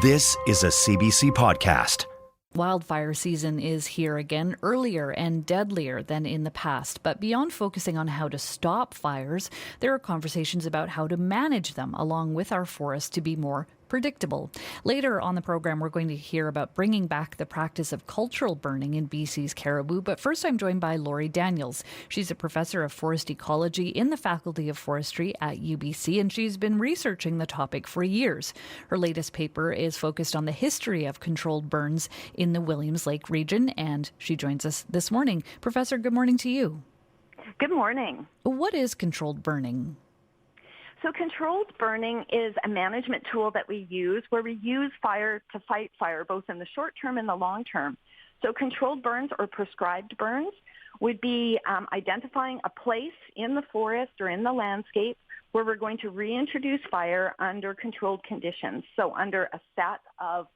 This is a CBC podcast. Wildfire season is here again, earlier and deadlier than in the past. But beyond focusing on how to stop fires, there are conversations about how to manage them along with our forests to be more predictable. Later on the program, we're going to hear about bringing back the practice of cultural burning in BC's Caribou. But first, I'm joined by Laurie Daniels. She's a professor of forest ecology in the Faculty of Forestry at UBC, and she's been researching the topic for years. Her latest paper is focused on the history of controlled burns in the Williams Lake region, and she joins us this morning. Professor, good morning to you. Good morning. What is controlled burning? So controlled burning is a management tool that we use where we use fire to fight fire, both in the short term and the long term. So controlled burns or prescribed burns would be identifying a place in the forest or in the landscape where we're going to reintroduce fire under controlled conditions. So under a set of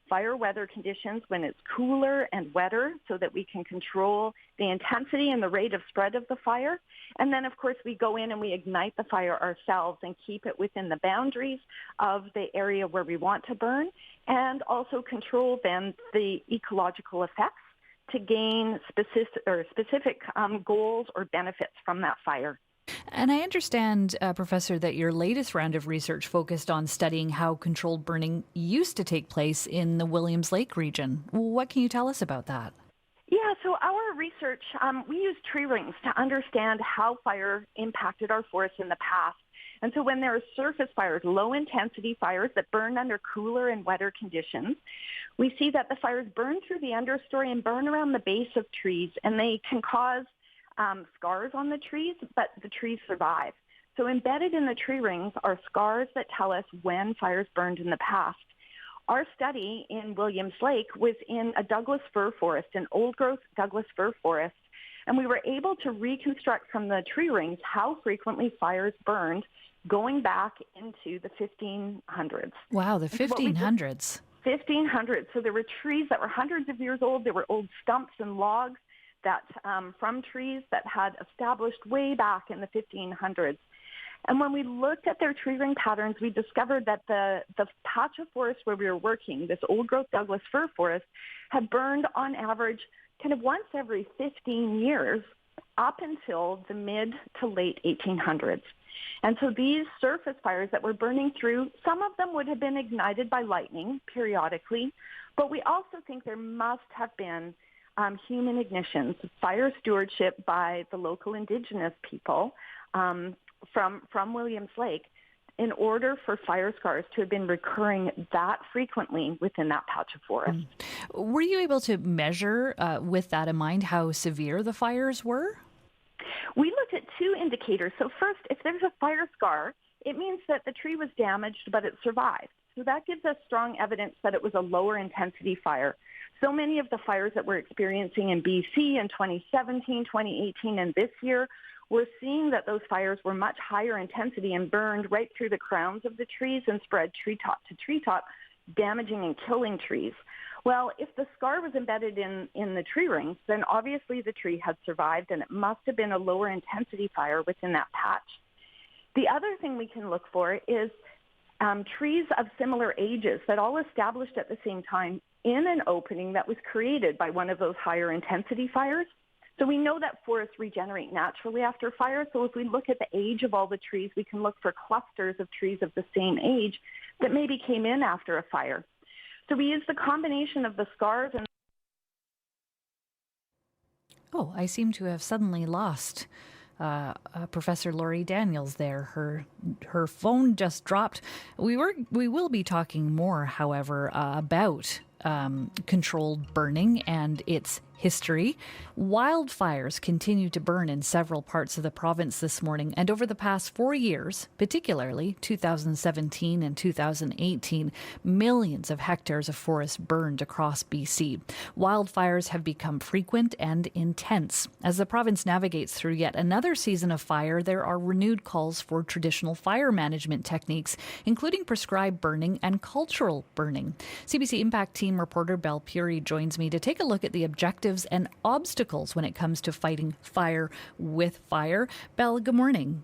fire weather conditions when it's cooler and wetter so that we can control the intensity and the rate of spread of the fire. And then, of course, we go in and we ignite the fire ourselves and keep it within the boundaries of the area where we want to burn, and also control then the ecological effects to gain specific goals or benefits from that fire. And I understand, Professor, that your latest round of research focused on studying how controlled burning used to take place in the Williams Lake region. What can you tell us about that? Yeah, so our research, we used tree rings to understand how fire impacted our forests in the past. And so when there are surface fires, low-intensity fires that burn under cooler and wetter conditions, we see that the fires burn through the understory and burn around the base of trees, and they can cause scars on the trees, but the trees survive. So embedded in the tree rings are scars that tell us when fires burned in the past. Our study in Williams Lake was in a Douglas fir forest, an old-growth Douglas fir forest, and we were able to reconstruct from the tree rings how frequently fires burned going back into the 1500s. Wow, the 1500s. 1500s. So there were trees that were hundreds of years old. There were old stumps and logs that from trees that had established way back in the 1500s. And when we looked at their tree ring patterns, we discovered that the patch of forest where we were working, this old-growth Douglas fir forest, had burned on average kind of once every 15 years up until the mid to late 1800s. And so these surface fires that were burning through, some of them would have been ignited by lightning periodically, but we also think there must have been human ignitions, fire stewardship by the local indigenous people from Williams Lake in order for fire scars to have been recurring that frequently within that patch of forest. Were you able to measure, with that in mind, how severe the fires were? We looked at two indicators. So first, if there's a fire scar, it means that the tree was damaged, but it survived. So that gives us strong evidence that it was a lower intensity fire. So many of the fires that we're experiencing in BC in 2017, 2018, and this year, we're seeing that those fires were much higher intensity and burned right through the crowns of the trees and spread treetop to treetop, damaging and killing trees. Well, if the scar was embedded in the tree rings, then obviously the tree had survived, and it must have been a lower intensity fire within that patch. The other thing we can look for is trees of similar ages that all established at the same time in an opening that was created by one of those higher intensity fires. So we know that forests regenerate naturally after fire. So if we look at the age of all the trees, we can look for clusters of trees of the same age that maybe came in after a fire. So we use the combination of the scars and... Oh, I seem to have suddenly lost Professor Laurie Daniels there. Her phone just dropped. We will be talking more, however, about controlled burning and its history. Wildfires continue to burn in several parts of the province this morning, and over the past 4 years, particularly 2017 and 2018, millions of hectares of forest burned across BC. Wildfires have become frequent and intense. As the province navigates through yet another season of fire, there are renewed calls for traditional fire management techniques, including prescribed burning and cultural burning. CBC Impact Team reporter Belle Puri joins me to take a look at the objectives and obstacles when it comes to fighting fire with fire. Belle, good morning.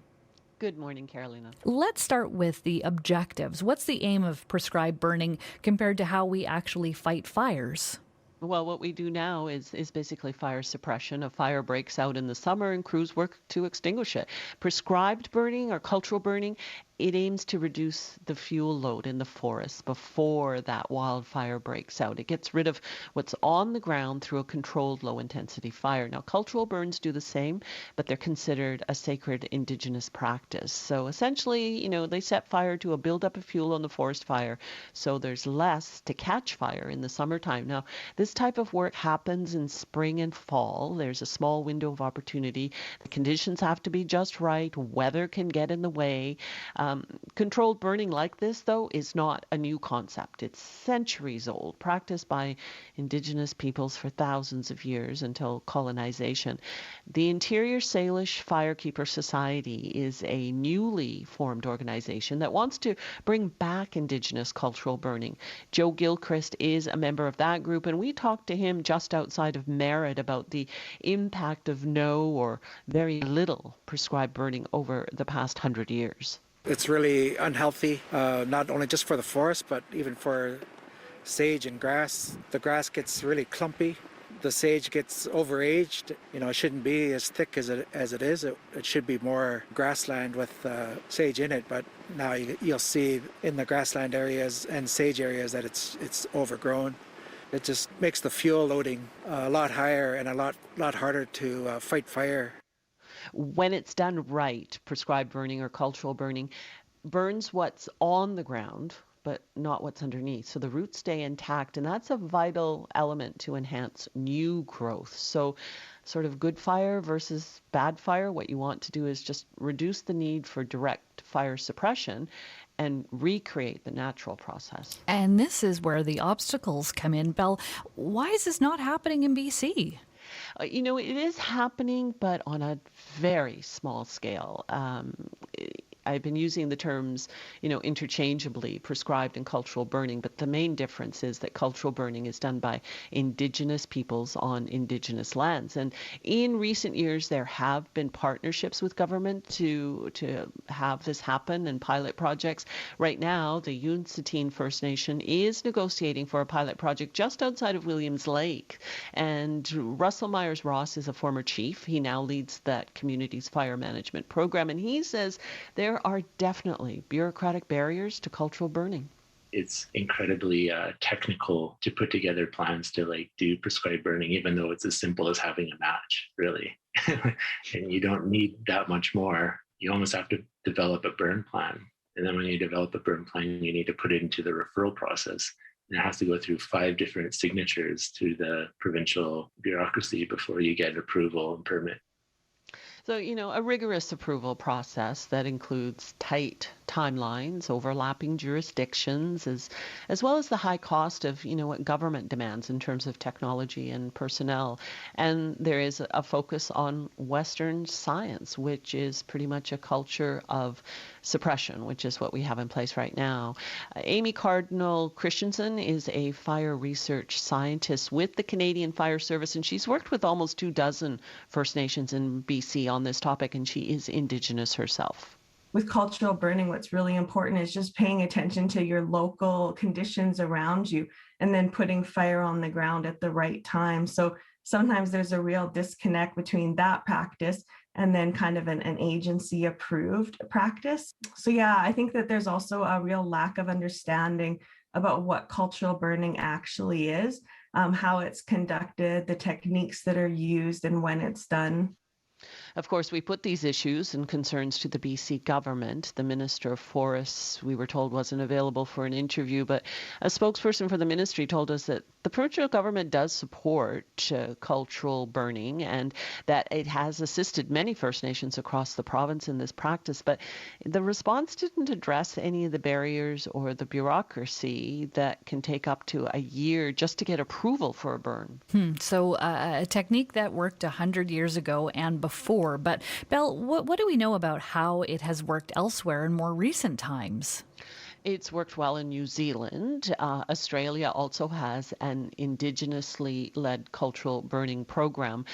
Good morning, Carolina. Let's start with the objectives. What's the aim of prescribed burning compared to how we actually fight fires? Well, what we do now is basically fire suppression. A fire breaks out in the summer and crews work to extinguish it. Prescribed burning or cultural burning, it aims to reduce the fuel load in the forest before that wildfire breaks out. It gets rid of what's on the ground through a controlled low-intensity fire. Now, cultural burns do the same, but they're considered a sacred Indigenous practice. So essentially, they set fire to a buildup of fuel on the forest fire, so there's less to catch fire in the summertime. Now, this type of work happens in spring and fall. There's a small window of opportunity. The conditions have to be just right. Weather can get in the way. Controlled burning like this, though, is not a new concept. It's centuries old, practiced by Indigenous peoples for thousands of years until colonization. The Interior Salish Firekeeper Society is a newly formed organization that wants to bring back Indigenous cultural burning. Joe Gilchrist is a member of that group, and we talked to him just outside of Merritt about the impact of no or very little prescribed burning over the past 100 years. It's really unhealthy, not only just for the forest, but even for sage and grass. The grass gets really clumpy. The sage gets overaged. It shouldn't be as thick as it is. It should be more grassland with sage in it. But now you'll see in the grassland areas and sage areas that it's overgrown. It just makes the fuel loading a lot higher and a lot harder to fight fire. When it's done right, prescribed burning or cultural burning burns what's on the ground, but not what's underneath. So the roots stay intact, and that's a vital element to enhance new growth. So sort of good fire versus bad fire, what you want to do is just reduce the need for direct fire suppression and recreate the natural process. And this is where the obstacles come in. Belle, why is this not happening in BC? It is happening, but on a very small scale. I've been using the terms, interchangeably, prescribed and cultural burning, but the main difference is that cultural burning is done by Indigenous peoples on Indigenous lands. And in recent years, there have been partnerships with government to have this happen and pilot projects. Right now, the Yunsitine First Nation is negotiating for a pilot project just outside of Williams Lake. And Russell Myers-Ross is a former chief. He now leads that community's fire management program. And he says there are definitely bureaucratic barriers to cultural burning. It's incredibly technical to put together plans to do prescribed burning, even though it's as simple as having a match, really. And you don't need that much more. You almost have to develop a burn plan. And then when you develop a burn plan, you need to put it into the referral process. And it has to go through 5 different signatures through the provincial bureaucracy before you get approval and permit. So, a rigorous approval process that includes tight timelines, overlapping jurisdictions, as well as the high cost of, what government demands in terms of technology and personnel. And there is a focus on Western science, which is pretty much a culture of suppression, which is what we have in place right now. Amy Cardinal Christensen is a fire research scientist with the Canadian Fire Service, and she's worked with almost 24 First Nations in BC on this topic, and she is Indigenous herself. With cultural burning, what's really important is just paying attention to your local conditions around you and then putting fire on the ground at the right time. So sometimes there's a real disconnect between that practice and then kind of an agency approved practice. So yeah, I think that there's also a real lack of understanding about what cultural burning actually is, how it's conducted, the techniques that are used, and when it's done. Of course, we put these issues and concerns to the BC government. The Minister of Forests, we were told, wasn't available for an interview, but a spokesperson for the ministry told us that the provincial government does support cultural burning and that it has assisted many First Nations across the province in this practice. But the response didn't address any of the barriers or the bureaucracy that can take up to a year just to get approval for a burn. So a technique that worked 100 years ago and before. But Belle, what do we know about how it has worked elsewhere in more recent times? It's worked well in New Zealand. Australia also has an indigenously led cultural burning program.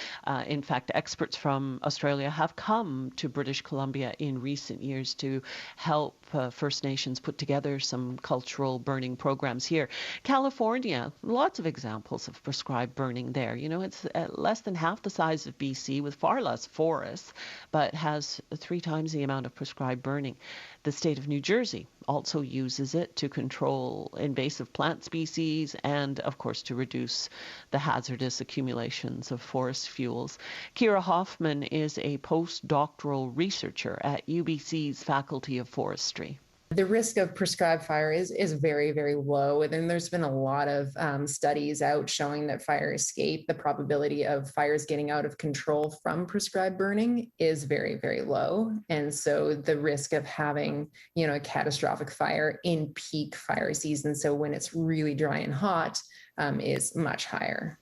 In fact, experts from Australia have come to British Columbia in recent years to help First Nations put together some cultural burning programs here. California, lots of examples of prescribed burning there. You know, it's less than half the size of BC with far less forests, but has 3 times the amount of prescribed burning. The state of New Jersey also uses it to control invasive plant species and, of course, to reduce the hazardous accumulations of forest fuels. Kira Hoffman is a postdoctoral researcher at UBC's Faculty of Forestry. The risk of prescribed fire is very, very low. And then there's been a lot of studies out showing that fire escape, the probability of fires getting out of control from prescribed burning is very, very low. And so the risk of having, a catastrophic fire in peak fire season, so when it's really dry and hot, is much higher.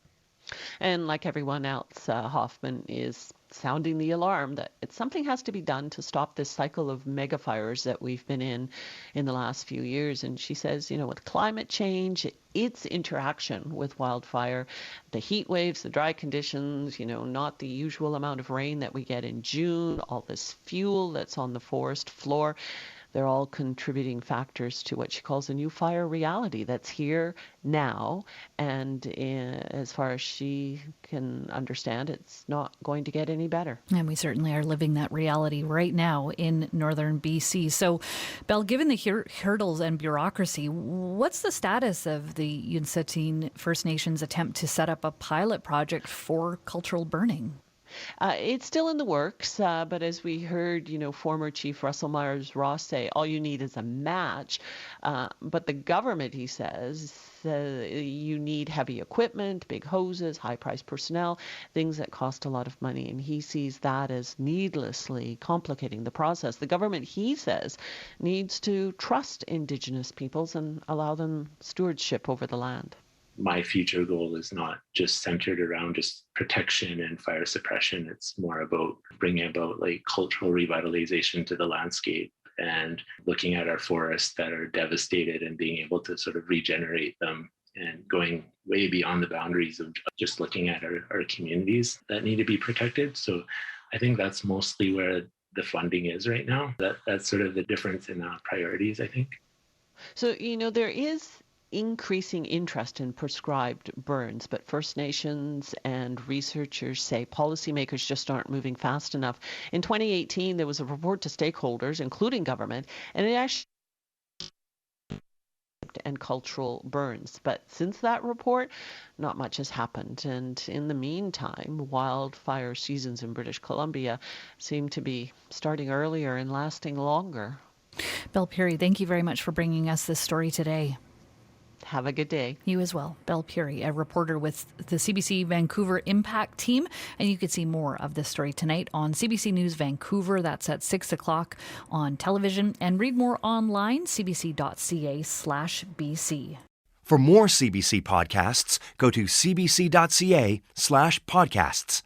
And like everyone else, Hoffman is sounding the alarm that something has to be done to stop this cycle of mega fires that we've been in the last few years. And she says, with climate change, its interaction with wildfire, the heat waves, the dry conditions, not the usual amount of rain that we get in June, all this fuel that's on the forest floor, they're all contributing factors to what she calls a new fire reality that's here now. And as far as she can understand, it's not going to get any better. And we certainly are living that reality right now in northern BC. So, Belle, given the hurdles and bureaucracy, what's the status of the Yunsatin First Nations attempt to set up a pilot project for cultural burning? It's still in the works, but as we heard, former Chief Russell Myers-Ross say, all you need is a match. But the government, he says, you need heavy equipment, big hoses, high-priced personnel, things that cost a lot of money. And he sees that as needlessly complicating the process. The government, he says, needs to trust Indigenous peoples and allow them stewardship over the land. My future goal is not just centered around just protection and fire suppression. It's more about bringing about cultural revitalization to the landscape and looking at our forests that are devastated and being able to sort of regenerate them and going way beyond the boundaries of just looking at our communities that need to be protected. So I think that's mostly where the funding is right now. That's sort of the difference in priorities, I think. So, there is increasing interest in prescribed burns, but First Nations and researchers say policymakers just aren't moving fast enough. In 2018, there was a report to stakeholders, including government, and it actually and cultural burns. But since that report, not much has happened. And in the meantime, wildfire seasons in British Columbia seem to be starting earlier and lasting longer. Belle Puri, thank you very much for bringing us this story today. Have a good day. You as well. Belle Puri, a reporter with the CBC Vancouver Impact Team. And you can see more of this story tonight on CBC News Vancouver. That's at 6 o'clock on television. And read more online, cbc.ca/BC. For more CBC podcasts, go to cbc.ca/podcasts.